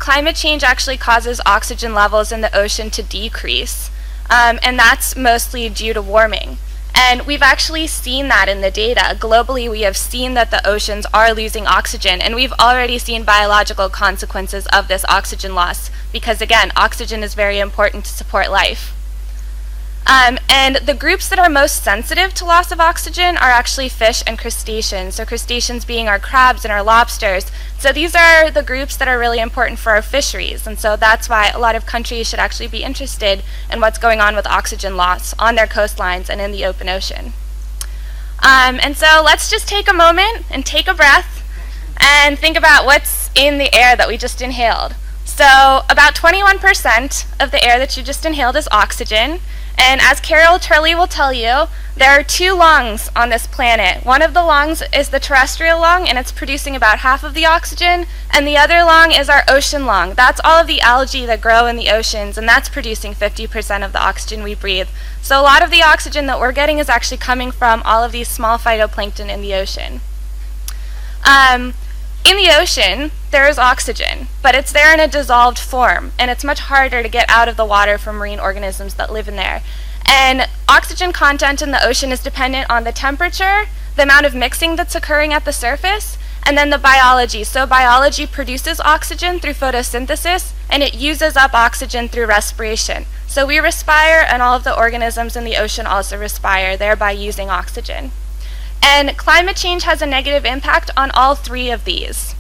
climate change actually causes oxygen levels in the ocean to decrease, and that's mostly due to warming. And we've actually seen that in the data. Globally, we have seen that the oceans are losing oxygen, and we've already seen biological consequences of this oxygen loss, because again, oxygen is very important to support life. And the groups that are most sensitive to loss of oxygen are actually fish and crustaceans. So crustaceans being our crabs and our lobsters. So these are the groups that are really important for our fisheries. And so that's why a lot of countries should actually be interested in what's going on with oxygen loss on their coastlines and in the open ocean. And so let's just take a moment and take a breath and think about what's in the air that we just inhaled. So about 21% of the air that you just inhaled is oxygen. And as Carol Turley will tell you, there are two lungs on this planet. One of the lungs is the terrestrial lung, and it's producing about half of the oxygen, and the other lung is our ocean lung. That's all of the algae that grow in the oceans, and that's producing 50% of the oxygen we breathe. So a lot of the oxygen that we're getting is actually coming from all of these small phytoplankton in the ocean. In the ocean, there is oxygen, but it's there in a dissolved form, and it's much harder to get out of the water for marine organisms that live in there. And oxygen content in the ocean is dependent on the temperature, the amount of mixing that's occurring at the surface, and then the biology. So biology produces oxygen through photosynthesis, and it uses up oxygen through respiration. So we respire, and all of the organisms in the ocean also respire, thereby using oxygen. And climate change has a negative impact on all three of these.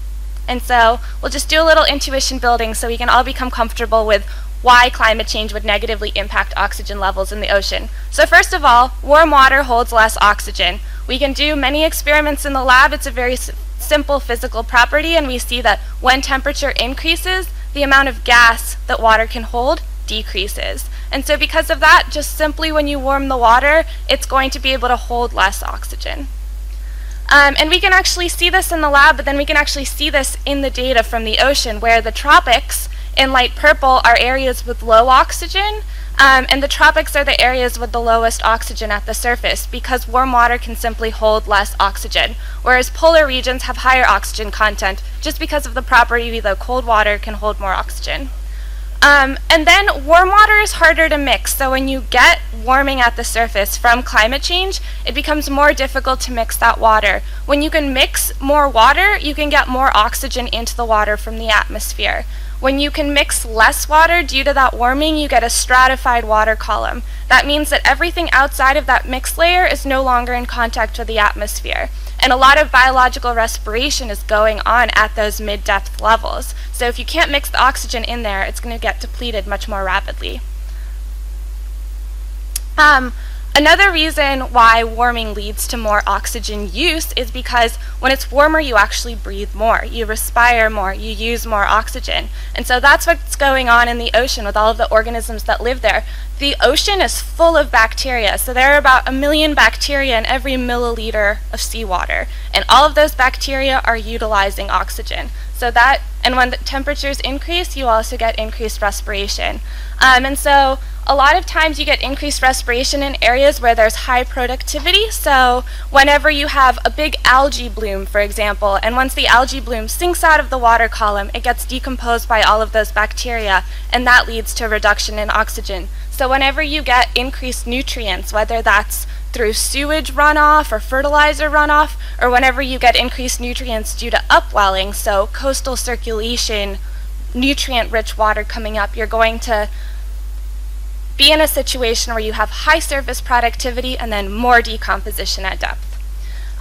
And so we'll just do a little intuition building so we can all become comfortable with why climate change would negatively impact oxygen levels in the ocean. So first of all, warm water holds less oxygen. We can do many experiments in the lab. It's a very simple physical property, and we see that when temperature increases, the amount of gas that water can hold decreases. And so because of that, just simply when you warm the water, it's going to be able to hold less oxygen. And we can actually see this in the lab, but then we can actually see this in the data from the ocean, where the tropics in light purple are areas with low oxygen, and the tropics are the areas with the lowest oxygen at the surface, because warm water can simply hold less oxygen, whereas polar regions have higher oxygen content just because of the property that cold water can hold more oxygen. And then warm water is harder to mix, so when you get warming at the surface from climate change, it becomes more difficult to mix that water. When you can mix more water, you can get more oxygen into the water from the atmosphere. When you can mix less water due to that warming, you get a stratified water column. That means that everything outside of that mixed layer is no longer in contact with the atmosphere. And a lot of biological respiration is going on at those mid-depth levels. So if you can't mix the oxygen in there, it's going to get depleted much more rapidly. Another reason why warming leads to more oxygen use is because when it's warmer, you actually breathe more, you respire more, you use more oxygen. And so that's what's going on in the ocean with all of the organisms that live there. The ocean is full of bacteria, so there are about 1 million bacteria in every milliliter of seawater, and all of those bacteria are utilizing oxygen. So that, and when the temperatures increase, you also get increased respiration. And so a lot of times you get increased respiration in areas where there's high productivity. So whenever you have a big algae bloom, for example, and once the algae bloom sinks out of the water column, it gets decomposed by all of those bacteria, and that leads to a reduction in oxygen. So whenever you get increased nutrients, whether that's through sewage runoff or fertilizer runoff, or whenever you get increased nutrients due to upwelling, so coastal circulation, nutrient-rich water coming up, you're going to be in a situation where you have high surface productivity and then more decomposition at depth.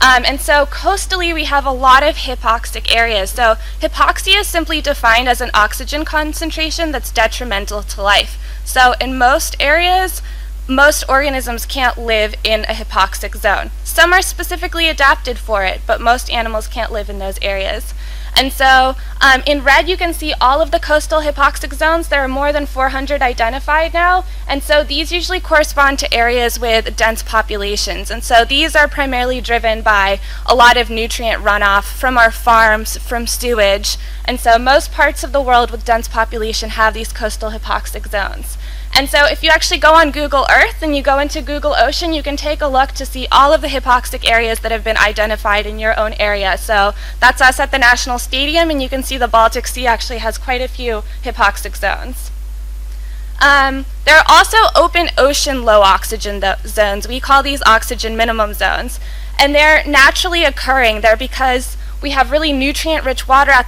And so coastally we have a lot of hypoxic areas. So hypoxia is simply defined as an oxygen concentration that's detrimental to life. So in most areas, most organisms can't live in a hypoxic zone. Some are specifically adapted for it, but most animals can't live in those areas. And so in red you can see all of the coastal hypoxic zones. There are more than 400 identified now, and so these usually correspond to areas with dense populations. And so these are primarily driven by a lot of nutrient runoff from our farms, from sewage, and so most parts of the world with dense population have these coastal hypoxic zones. And so if you actually go on Google Earth and you go into Google Ocean, you can take a look to see all of the hypoxic areas that have been identified in your own area. So that's us at the National Stadium, and you can see the Baltic Sea actually has quite a few hypoxic zones. There are also open ocean low oxygen zones. We call these oxygen minimum zones. And they're naturally occurring there because we have really nutrient-rich water at